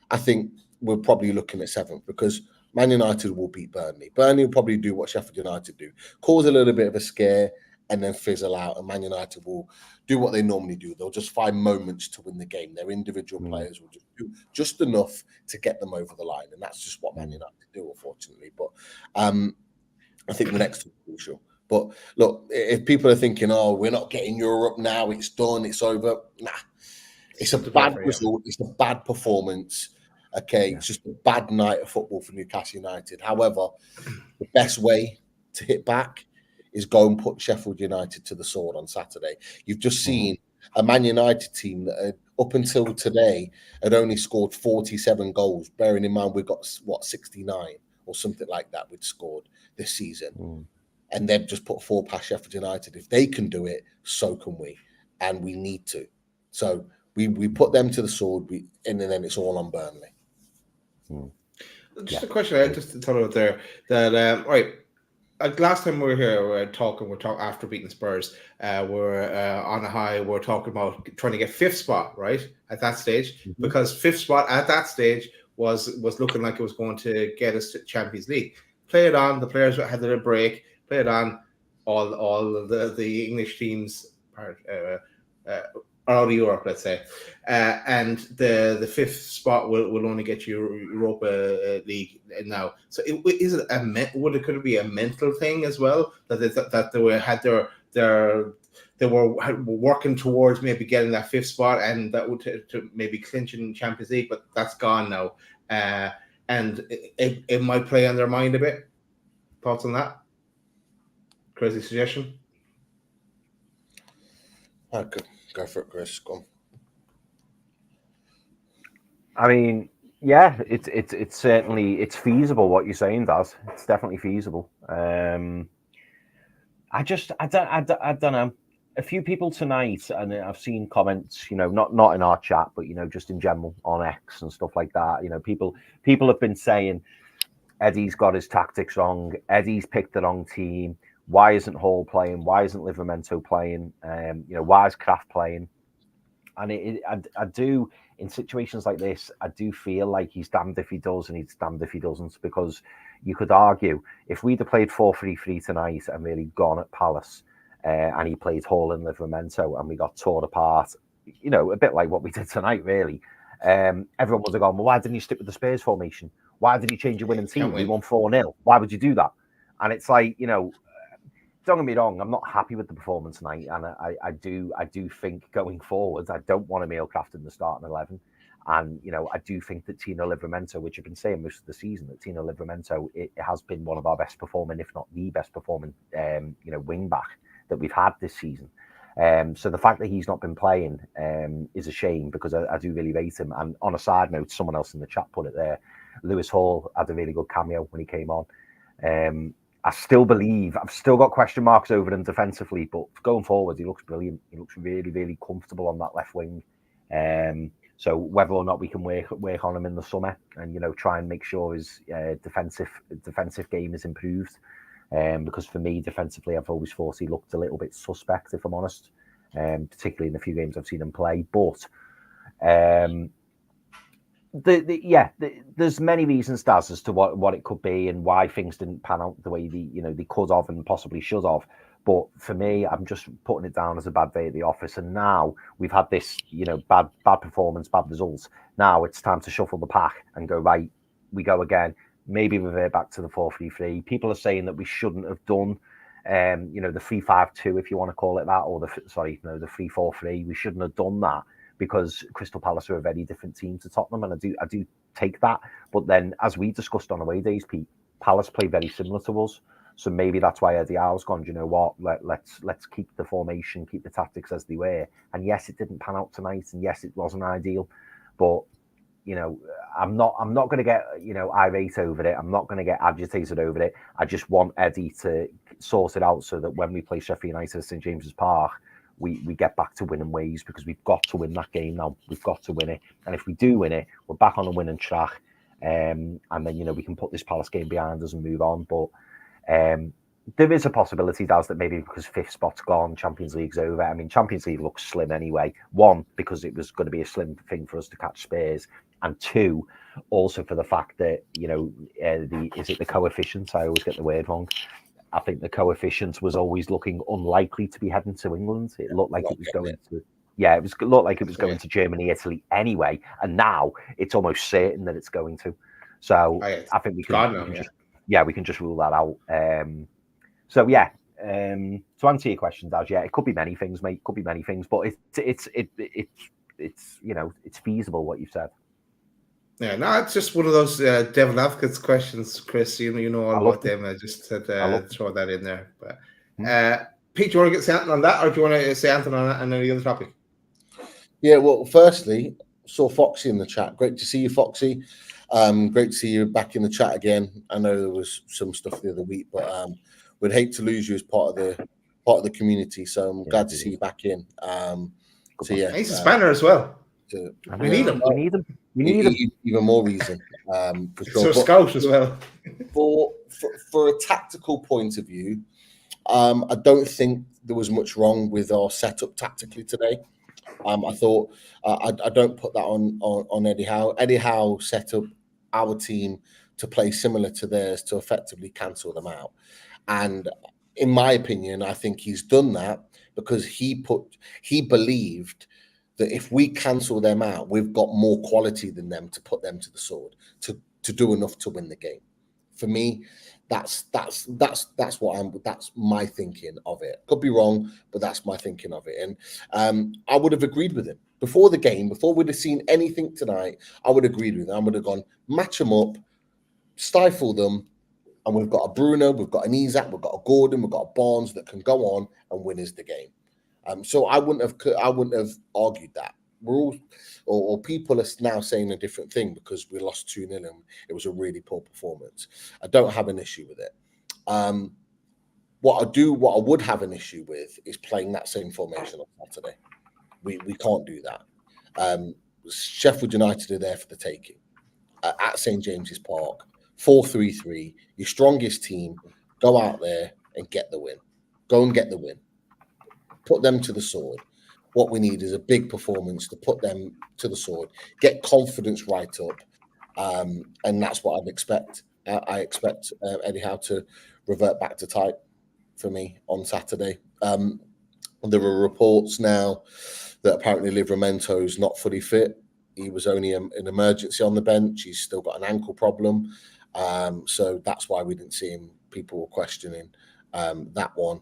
I think we're probably looking at 7th, because Man United will beat Burnley. Burnley will probably do what Sheffield United do, cause a little bit of a scare and then fizzle out, and Man United will do what they normally do. They'll just find moments to win the game. Their individual players will just do just enough to get them over the line, and that's just what Man United do, unfortunately. But I think the next 2 are crucial. But look, if people are thinking, oh, we're not getting Europe now, it's done, it's over. Nah, it's a bad result. It's a bad performance. Okay, It's just a bad night of football for Newcastle United. However, the best way to hit back is go and put Sheffield United to the sword on Saturday. You've just seen a Man United team that had, up until today, had only scored 47 goals, bearing in mind we've got, 69 or something like that we'd scored this season. And they've just put 4 past Sheffield United. If they can do it, so can we. And we need to. So we put them to the sword, and then it's all on Burnley. Just a question I just thought about there. That right, last time we were here, we're talking after beating Spurs. We're on a high. We're talking about trying to get 5th spot, right, at that stage, because 5th spot at that stage was looking like it was going to get us to Champions League. Play it on. The players had their break. Play it on. All the English teams are out of Europe, let's say, and the 5th spot will only get you Europa League now. So could it be a mental thing as well, that they had their they were working towards maybe getting that 5th spot, and that would to maybe clinching Champions League, but that's gone now. And it might play on their mind a bit. Thoughts on that? Crazy suggestion. I could go for it, Chris. Go on. I mean, yeah, it's certainly feasible what you're saying, Daz. It's definitely feasible. I don't know. A few people tonight, and I've seen comments, not in our chat, but just in general on X and stuff like that. People have been saying Eddie's got his tactics wrong. Eddie's picked the wrong team. Why isn't Hall playing? Why isn't Livramento playing? Why is Kraft playing? And I do, in situations like this, I do feel like he's damned if he does and he's damned if he doesn't, because you could argue if we'd have played 4-3-3 tonight and really gone at Palace, and he played Hall and Livramento and we got torn apart, a bit like what we did tonight, really. Everyone would have gone, well, why didn't you stick with the Spurs formation? Why did you change your winning team? We won 4-0. Why would you do that? And it's like, don't get me wrong, I'm not happy with the performance tonight, and I do think going forward, I don't want Emil Kraft in the starting 11, and I do think that Tino Livramento, which I've been saying most of the season, that Tino Livramento it has been one of our best performing, if not the best performing, wing back that we've had this season. So the fact that he's not been playing is a shame, because I do really rate him. And on a side note, someone else in the chat put it there, Lewis Hall had a really good cameo when he came on. I still believe, I've still got question marks over him defensively, but going forward, he looks brilliant. He looks really, really comfortable on that left wing. So whether or not we can work on him in the summer and, try and make sure his defensive game is improved. Because for me, defensively, I've always thought he looked a little bit suspect, if I'm honest, particularly in the few games I've seen him play. But there's many reasons, Daz, as to what it could be and why things didn't pan out the way they could have and possibly should have. But for me, I'm just putting it down as a bad day at the office. And now we've had this, bad performance, bad results. Now it's time to shuffle the pack and go, right, we go again. Maybe revert back to the 4-3-3. People are saying that we shouldn't have done, the 3-5-2, if you want to call it that, or the 3-4-3. We shouldn't have done that because Crystal Palace are a very different team to Tottenham, and I do take that. But then, as we discussed on away days, Pete, Palace play very similar to us, so maybe that's why Eddie Howe's gone. Do you know what? Let's keep the formation, keep the tactics as they were. And yes, it didn't pan out tonight, and yes, it wasn't ideal, but. I'm not going to get, irate over it. I'm not going to get agitated over it. I just want Eddie to sort it out so that when we play Sheffield United at St James's Park, we get back to winning ways, because we've got to win that game now. We've got to win it. And if we do win it, we're back on a winning track. And then, we can put this Palace game behind us and move on. But there is a possibility, Daz, that maybe because 5th spot's gone, Champions League's over. I mean, Champions League looks slim anyway. One, because it was going to be a slim thing for us to catch Spurs. And two, also for the fact that, is it the coefficients? I always get the word wrong. I think the coefficients was always looking unlikely to be heading to England. It looked like it was going to, it looked like it was going to Germany, Italy anyway. And now it's almost certain that it's going to. So I think we can just rule that out. To answer your question, Daz, it could be many things, mate. It could be many things, but it's feasible what you've said. Yeah, no, it's just one of those devil advocates questions, Chris. You know all about them. I just had throw that in there. But Pete, do you want to get something on that, or do you want to say anything on any other topic? Yeah, well, firstly, saw Foxy in the chat. Great to see you, Foxy. Great to see you back in the chat again. I know there was some stuff the other week, but we'd hate to lose you as part of the community. So I'm glad to see you back in. He's a spanner as well. We need him. We need him. Even more reason, for sure. So scout as well. For a tactical point of view, I don't think there was much wrong with our setup tactically today. I thought I don't put that on Eddie Howe. Eddie Howe set up our team to play similar to theirs to effectively cancel them out. And in my opinion, I think he's done that because he believed that if we cancel them out, we've got more quality than them to put them to the sword, to do enough to win the game. for me, that's my thinking of it. Could be wrong, but that's my thinking of it. And I would have agreed with him before the game, before we'd have seen anything tonight. I would have agreed with him. I would have gone, match them up, stifle them, and we've got a Bruno, we've got an Isak, we've got a Gordon, we've got a Barnes that can go on and win us the game. So I wouldn't have argued that. We're all, or people are now saying a different thing because we lost 2-0 and it was a really poor performance. I don't have an issue with it. What I would have an issue with is playing that same formation on Saturday. We can't do that. Sheffield United are there for the taking at St James's Park. 4-3-3, your strongest team. Go out there and get the win. Go and get the win. Put them to the sword. What we need is a big performance to put them to the sword. Get confidence right up, and that's what I'd expect. I expect Eddie Howe to revert back to type for me on Saturday. There are reports now that apparently Livramento's not fully fit. He was only an emergency on the bench. He's still got an ankle problem. So that's why we didn't see him. People were questioning that one.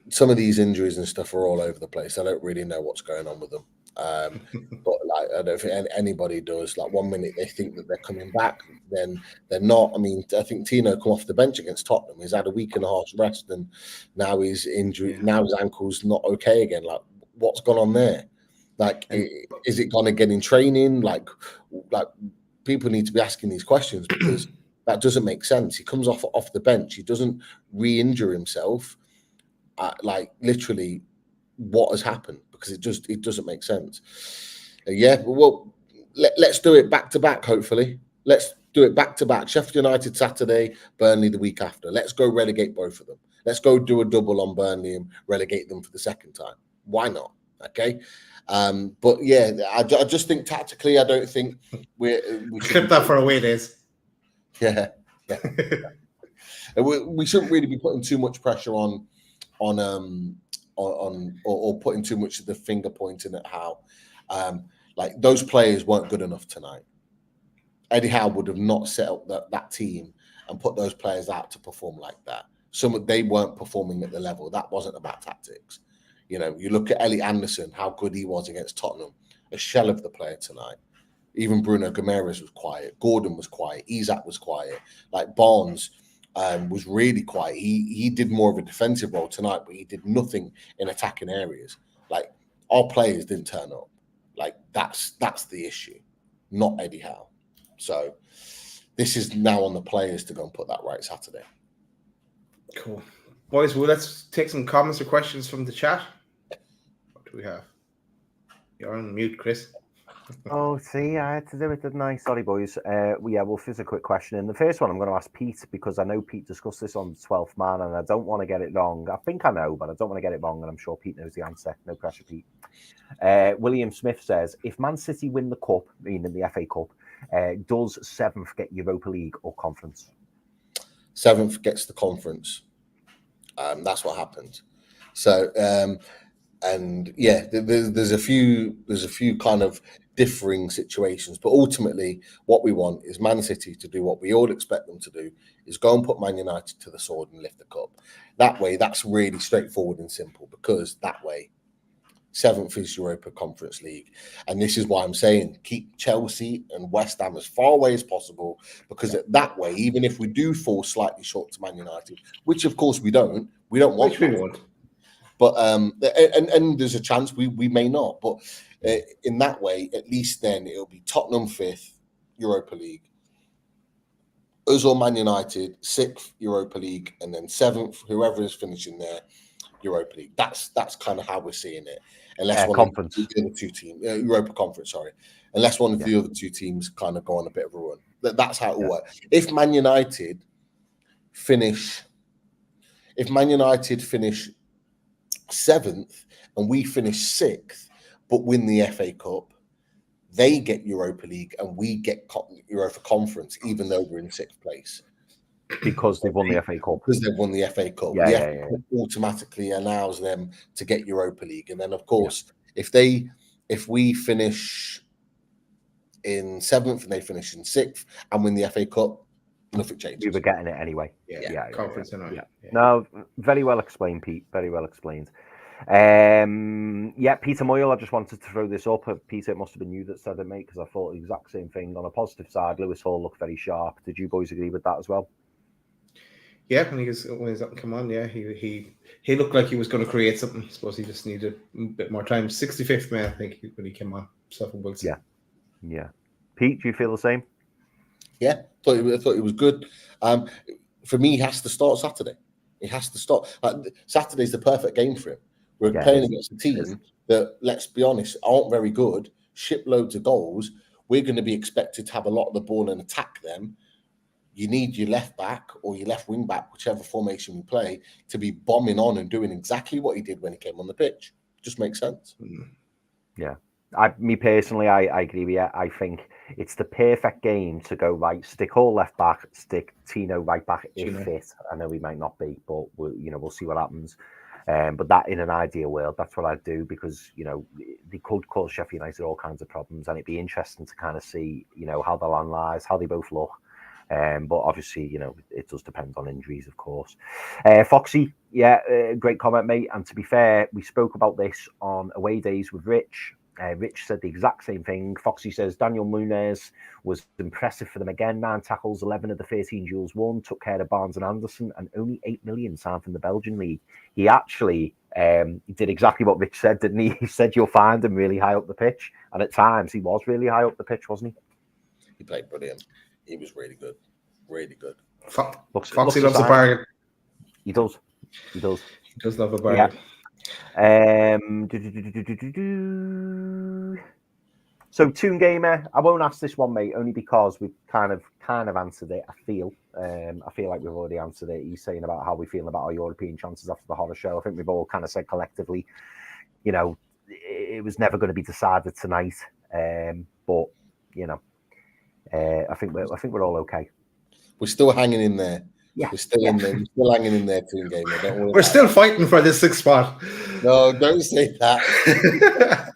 Some of these injuries and stuff are all over the place. I don't really know what's going on with them. But like, I don't think anybody does. Like 1 minute they think that they're coming back, then they're not. I mean, I think Tino come off the bench against Tottenham. He's had a week and a half's rest, and now his injury, now his ankle's not okay again. Like, what's gone on there? Like, is it gonna get in training? Like people need to be asking these questions because that doesn't make sense. He comes off the bench. He doesn't re-injure himself. Like literally, what has happened? Because it doesn't make sense. Well, let's do it back to back. Hopefully, let's do it back to back. Sheffield United Saturday, Burnley the week after. Let's go relegate both of them. Let's go do a double on Burnley and relegate them for the second time. Why not? Okay. But yeah, I just think tactically, I don't think we clip that for away days. Yeah. We shouldn't really be putting too much pressure on or putting too much of the finger pointing at Howe. Like those players weren't good enough tonight. Eddie Howe would have not set up that team and put those players out to perform like that. They weren't performing at the level. That wasn't about tactics. You know, you look at Elliot Anderson, how good he was against Tottenham, a shell of the player tonight. Even Bruno Gomes was quiet. Gordon was quiet. Isak was quiet. Like Barnes was really quiet. He did more of a defensive role tonight, but he did nothing in attacking areas. Like our players didn't turn up. Like that's the issue, not Eddie Howe. So this is now on the players to go and put that right Saturday. Cool. Boys, well, let's take some comments or questions from the chat. What do we have? You're on mute, Chris. Oh, see, I had to do it, didn't I? Sorry, boys. We'll fizz a quick question. And the first one I'm going to ask Pete, because I know Pete discussed this on 12th Man, and I don't want to get it wrong. I think I know, but I don't want to get it wrong, and I'm sure Pete knows the answer. No pressure, Pete. William Smith says, if Man City win the Cup, meaning the FA Cup, does 7th get Europa League or Conference? 7th gets the Conference. That's what happened. So, and yeah, there's a few kind of differing situations, but ultimately what we want is Man City to do what we all expect them to do, is go and put Man United to the sword and lift the cup. That way, that's really straightforward and simple, because that way 7th is Europa Conference League. And this is why I'm saying keep Chelsea and West Ham as far away as possible, because that way, even if we do fall slightly short to Man United, which of course we don't want. Which we want. But and there's a chance we may not. But in that way, at least then it'll be Tottenham 5th, Europa League, us or Man United 6th, Europa League, and then 7th, whoever is finishing there, Europa League. That's kind of how we're seeing it. Unless one Conference. of the other two teams, Europa Conference, sorry. Unless one of the other two teams kind of go on a bit of a run. That's how it will work. If Man United finish 7th and we finish 6th, but win the FA Cup, they get Europa League and we get Europa Conference, even though we're in 6th place. Because they've won the FA Cup. Because they've won the FA Cup. Yeah, the FA Cup automatically allows them to get Europa League. And then, of course, if we finish in 7th and they finish in 6th and win the FA Cup, nothing changes. We were getting it anyway. Yeah. Conference tonight. Yeah. No, very well explained, Pete. Very well explained. Peter Moyle, I just wanted to throw this up. Peter, it must have been you that said it, mate, because I thought the exact same thing. On a positive side, Lewis Hall looked very sharp. Did you boys agree with that as well? Yeah, when he's come on, he looked like he was going to create something. I suppose he just needed a bit more time. 65th man, I think, when he came on. Yeah. Pete, do you feel the same? Yeah, I thought it was good. For me, he has to start Saturday. He has to start. Saturday's the perfect game for him. We're playing against a team that, let's be honest, aren't very good, ship loads of goals. We're going to be expected to have a lot of the ball and attack them. You need your left back or your left wing back, whichever formation we play, to be bombing on and doing exactly what he did when he came on the pitch. Just makes sense. Yeah. Me personally, I agree with you. I think it's the perfect game to go right. Stick Hall left back, stick Tino right back if fit. I know he might not be, but we'll see what happens. But that, in an ideal world, that's what I'd do, because they could cause Sheffield United all kinds of problems, and it'd be interesting to kind of see how the land lies, how they both look. But obviously, it does depend on injuries, of course. Foxy, great comment, mate. And to be fair, we spoke about this on away days with Rich. Rich said the exact same thing. Foxy says Daniel Munez was impressive for them again. 9 tackles, 11 of the 13 duels won, took care of Barnes and Anderson, and only 8 million signed from the Belgian league. He actually did exactly what Rich said, didn't he? He said you'll find him really high up the pitch. And at times, he was really high up the pitch, wasn't he? He played brilliant. He was really good. Really good. Foxy loves a bargain. He does. He does love a bargain. Yeah. So Toon Gamer, I won't ask this one, mate, only because we've kind of answered it. I feel like we've already answered it. He's saying about how we feel about our European chances after the horror show. I think we've all kind of said collectively, it was never going to be decided tonight. But I think we're all okay. We're still hanging in there. Yeah, we're still in there. We're still hanging in there, Toon Gamer. Don't worry. We're still fighting for this 6th spot. No, don't say that.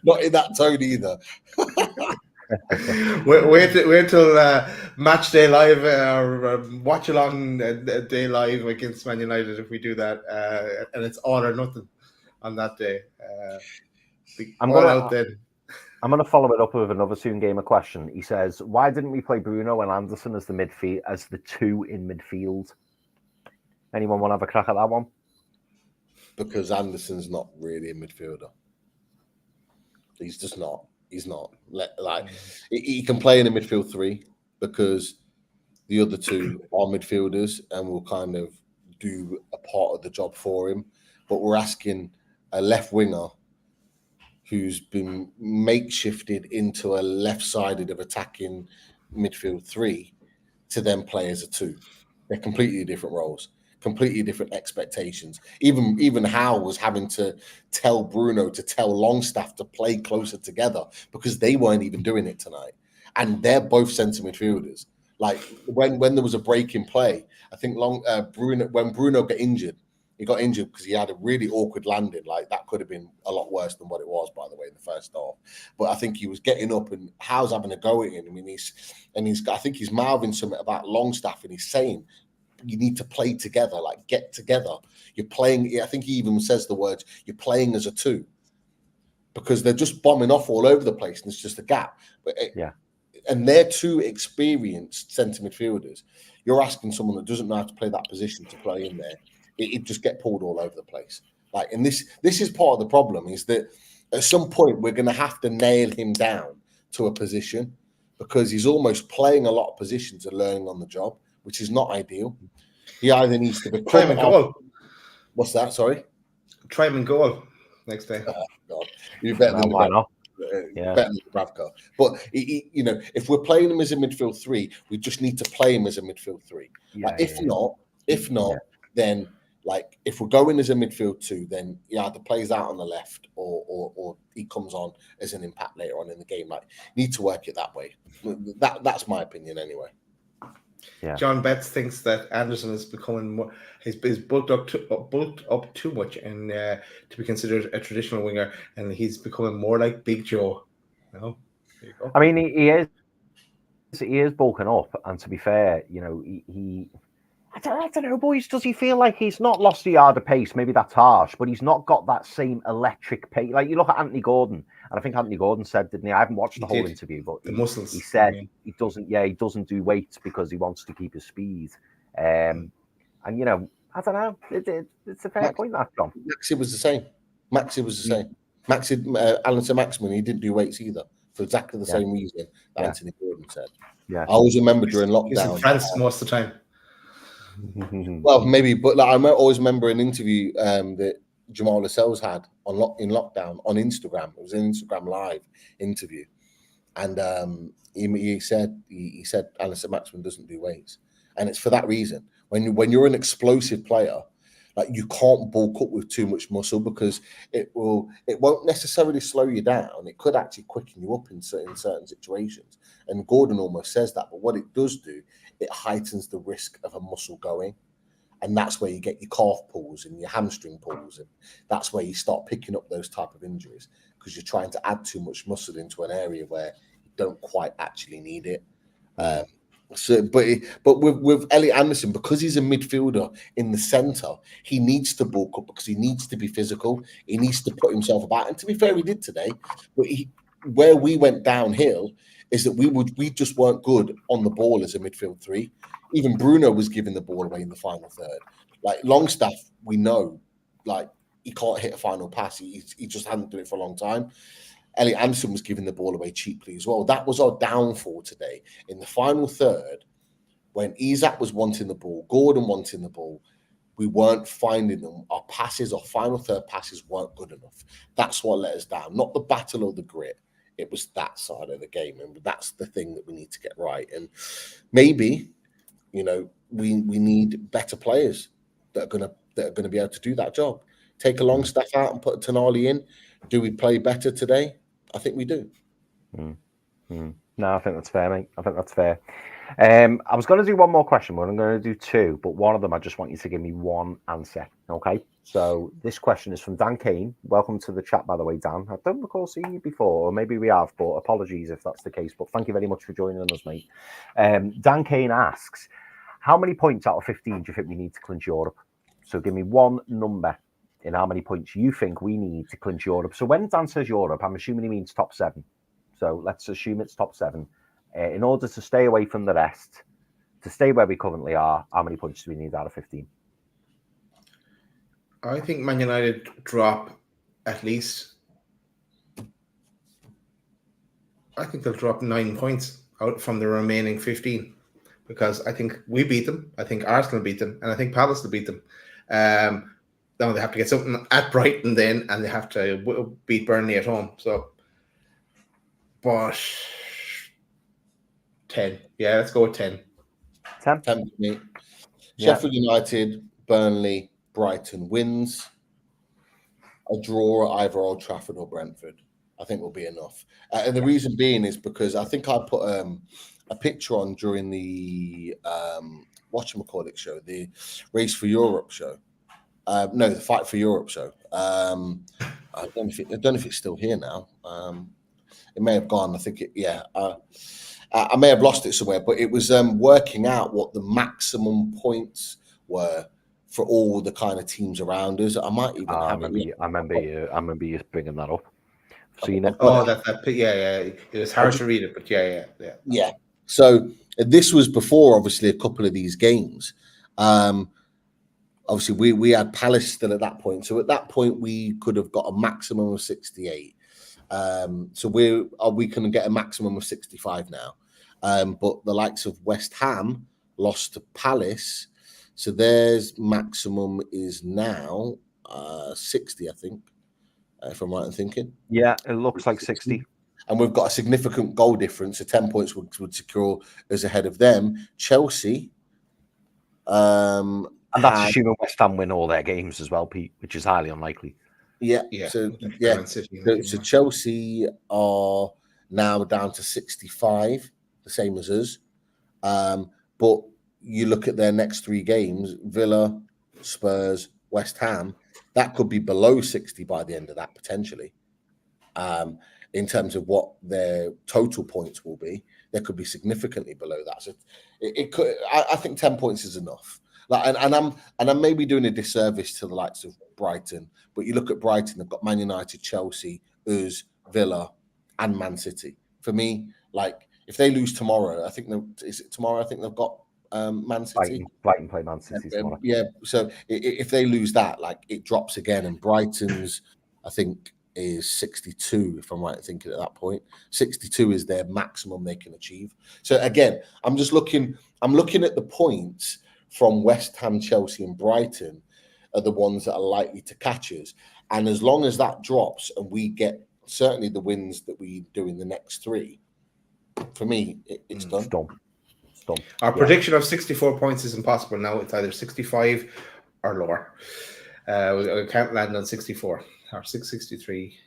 Not in that tone either. wait till match day live or watch along day live against Man United if we do that, and it's all or nothing on that day. I'm going to follow it up with another Toon Gamer question. He says, "Why didn't we play Bruno and Anderson as the 2 in midfield?" Anyone want to have a crack at that one? Because Anderson's not really a midfielder. He's just not. He's not. He can play in a midfield 3 because the other 2 are midfielders and will kind of do a part of the job for him. But we're asking a left winger who's been makeshifted into a left-sided of attacking midfield 3 to then play as a 2. They're completely different roles, completely different expectations. Even Howe was having to tell Bruno to tell Longstaff to play closer together because they weren't even doing it tonight. And they're both centre midfielders. Like when there was a break in play, I think when Bruno got injured, he got injured because he had a really awkward landing. Like that could have been a lot worse than what it was, by the way, in the first half. But I think he was getting up and Howe's having a go at him. I mean, I think he's mouthing something about Longstaff and he's saying, you need to play together, like get together. You're playing. I think he even says the words, you're playing as a 2 because they're just bombing off all over the place and it's just a gap. And they're 2 experienced centre midfielders. You're asking someone that doesn't know how to play that position to play in there. It just get pulled all over the place. Like, and this is part of the problem is that at some point we're going to have to nail him down to a position because he's almost playing a lot of positions and learning on the job, which is not ideal. He either needs to become... Try him in goal. What's that? Sorry? Try him in goal next day. Oh, God. You're better than why not? Better than Bravka. But, if we're playing him as a midfield 3, we just need to play him as a midfield 3. If not, then... Like, if we're going as a midfield 2, then he either plays out on the left or he comes on as an impact later on in the game. Like, need to work it that way. That's my opinion anyway. Yeah. John Betts thinks that Anderson is becoming more. He's bulked up too much and to be considered a traditional winger, and he's becoming more like Big Joe. There you go. I mean, he is bulking up, and to be fair, you know, he I don't know, boys. Does he feel like he's not lost a yard of pace? Maybe that's harsh, but he's not got that same electric pace. Like you look at Anthony Gordon, and I think Anthony Gordon said, didn't he? I haven't watched the whole interview, but the muscles. He said he doesn't do weights because he wants to keep his speed. And you know, I don't know. It's a fair point, that John. Maxi was the same. Alan Saint-Maximin, he didn't do weights either for exactly the same reason that Anthony Gordon said. Yeah, I always remember during lockdown. He's in France most of the time. Well, maybe, but like, I always remember an interview that Jamal Lascelles had in lockdown on Instagram. It was an Instagram live interview, and he said Alan Saint-Maximin doesn't do weights, and it's for that reason. When you're an explosive player, like you can't bulk up with too much muscle because it won't necessarily slow you down. It could actually quicken you up in certain situations. And Gordon almost says that, but what it does do, it heightens the risk of a muscle going. And that's where you get your calf pulls and your hamstring pulls. And that's where you start picking up those type of injuries because you're trying to add too much muscle into an area where you don't quite actually need it. But with Elliot Anderson, because he's a midfielder in the centre, he needs to bulk up because he needs to be physical. He needs to put himself about. And to be fair, he did today. But where we went downhill is that we just weren't good on the ball as a midfield three. Even Bruno was giving the ball away in the final third. Like Longstaff, we know, like he can't hit a final pass. He just hadn't done it for a long time. Elliot Anderson was giving the ball away cheaply as well. That was our downfall today. In the final third, when Isak was wanting the ball, Gordon wanting the ball, we weren't finding them. Our final third passes weren't good enough. That's what let us down. Not the battle or the grit. It was that side of the game. And that's the thing that we need to get right. And maybe, you know, we need better players that are gonna be able to do that job. Take a Longstaff out and put a Tonali in. Do we play better today? I think we do. No, I think that's fair, mate. I think that's fair. I was going to do one more question, but I'm going to do two. But one of them, I just want you to give me one answer. Okay. So this question is from Dan Kane. Welcome to the chat, by the way, Dan. I don't recall seeing you before, or maybe we have, but apologies if that's the case. But thank you very much for joining us, mate. Dan Kane asks, how many points out of 15 do you think we need to clinch Europe? So give me one number in how many points you think we need to clinch Europe. So when Dan says Europe, I'm assuming he means top 7. So let's assume it's top 7. In order to stay away from the rest, to stay where we currently are, how many points do we need out of 15? I think Man United drop at least. I think they'll drop 9 points out from the remaining 15 because I think we beat them. I think Arsenal beat them, and I think Palace will beat them. Now they have to get something at Brighton then, and they have to beat Burnley at home. So, but 10. Yeah, let's go with 10. 10? 10 for me. Sheffield United, Burnley, Brighton wins. A draw at either Old Trafford or Brentford, I think will be enough. And the reason being is because I think I put a picture on during the whatchamacallit show, the Race for Europe show. No, the Fight for Europe show. I don't know if it's still here now. It may have gone. I think I may have lost it somewhere, but it was working out what the maximum points were for all the kind of teams around us. I might even have it. I remember you bringing that up. Seen it. Oh, that yeah. It was hard to read it, but yeah. So this was before, obviously, a couple of these games. Obviously, we had Palace still at that point. So at that point, we could have got a maximum of 68. So we can get a maximum of 65 now. But the likes of West Ham lost to Palace. So their maximum is now 60, I think, if I'm right in thinking. Yeah, it looks like 60. And we've got a significant goal difference. So 10 points would secure us ahead of them. Chelsea. And that's assuming West Ham win all their games as well, Pete, which is highly unlikely. Yeah. So Chelsea are now down to 65, the same as us. But you look at their next 3 games, Villa, Spurs, West Ham, that could be below 60 by the end of that, potentially. in terms of what their total points will be. They could be significantly below that. So it could. I think 10 points is enough. Like, and I'm maybe doing a disservice to the likes of Brighton. But you look at Brighton, they've got Man United, Chelsea, Us, Villa, and Man City. For me, like if they lose tomorrow, I think is it tomorrow? I think they've got Man City. Brighton play Man City tomorrow. Yeah. So if they lose that, like it drops again, and Brighton's, I think, is 62, if I'm right in thinking at that point. 62 is their maximum they can achieve. So again, I'm looking at the points from West Ham, Chelsea, and Brighton are the ones that are likely to catch us. And as long as that drops and we get certainly the wins that we do in the next 3, for me, it's done. It's done. Our prediction of 64 points is impossible now. It's either 65 or lower. We can't land on 64 or 663.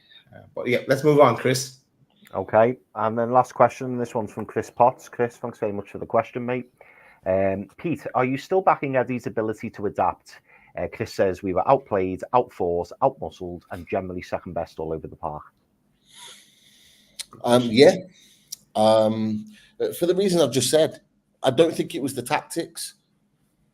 But yeah, let's move on, Chris. Okay, and then last question. This one's from Chris Potts. Chris, thanks very much for the question, mate. Pete, are you still backing Eddie's ability to adapt? Chris says we were outplayed, outforced, outmuscled, and generally second best all over the park. Yeah. For the reason I've just said, I don't think it was the tactics.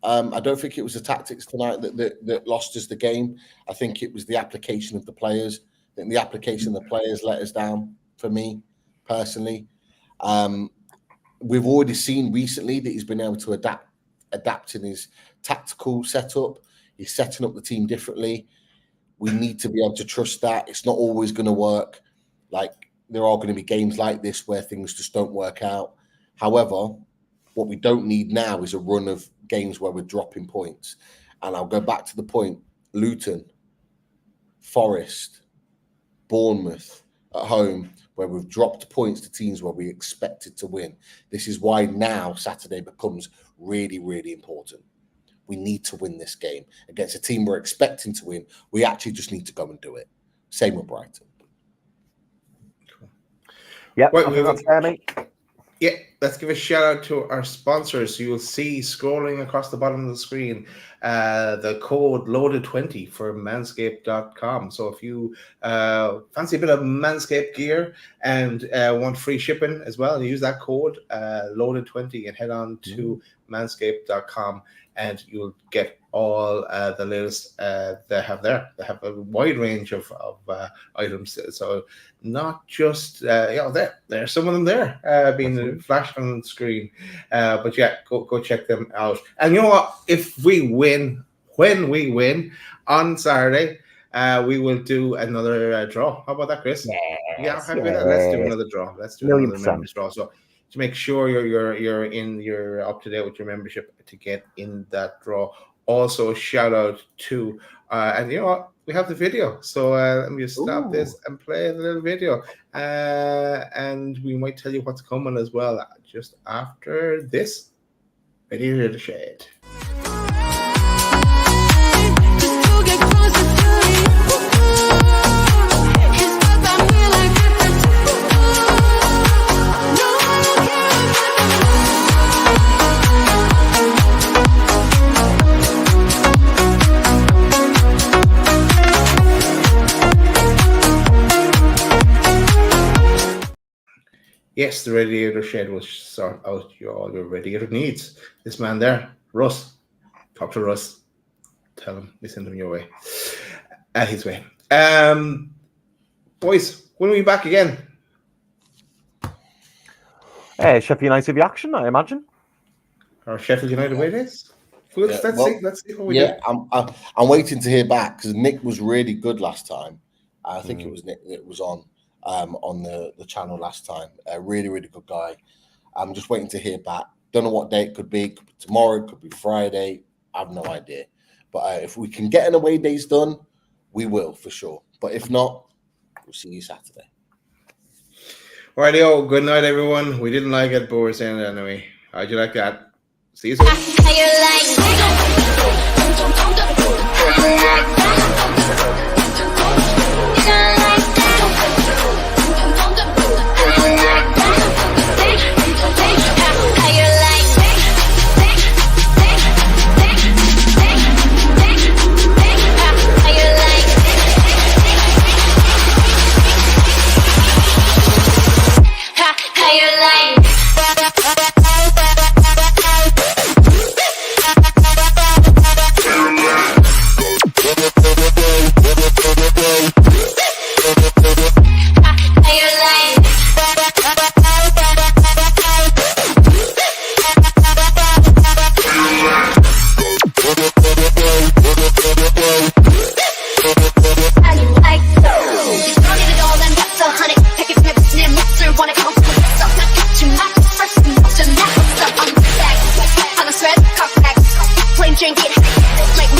I don't think it was the tactics tonight that lost us the game. I think it was the application of the players. I think the application of the players let us down, for me, personally. We've already seen recently that he's been able to adapt in his tactical setup. He's setting up the team differently. We need to be able to trust that. It's not always going to work. Like, there are going to be games like this where things just don't work out. However, what we don't need now is a run of games where we're dropping points. And I'll go back to the point, Luton, Forest, Bournemouth at home, where we've dropped points to teams where we expected to win. This is why now Saturday becomes really, really important. We need to win this game against a team we're expecting to win. We actually just need to go and do it. Same with Brighton. Cool. Yeah, yeah, let's give a shout out to our sponsors. You will see scrolling across the bottom of the screen the code loaded20 for manscaped.com. So if you fancy a bit of Manscaped gear and want free shipping as well, use that code loaded20 and head on to manscaped.com and you'll get all the latest they have there. They have a wide range of items. So not just, there's some of them there being flashed on the screen. But yeah, go check them out. And you know what? If we win, when we win on Saturday, we will do another draw. How about that, Chris? Let's do another draw. Let's do another members draw. So to make sure you're up to date with your membership to get in that draw. Also, shout out to and you know what, we have the video. So let me just stop this and play the little video, and we might tell you what's coming as well just after this. Ready to shade. Yes, the radiator shed will sort out all your radiator needs. This man there, Russ, talk to Russ. Tell him we send him your way. His way. Boys, when are we back again? Sheffield United reaction, I imagine. Or Sheffield United way days? Let's see what we do. I'm waiting to hear back because Nick was really good last time. I think it was Nick that was on the channel last time. A really, really good guy. I'm just waiting to hear back. Don't know what day it could be. It could be tomorrow, it could be Friday. I have no idea. But if we can get an away days done, we will for sure. But if not, we'll see you Saturday. Rightio, good night, everyone. We didn't like it, but we're saying it anyway. How'd you like that? See you soon. drinking like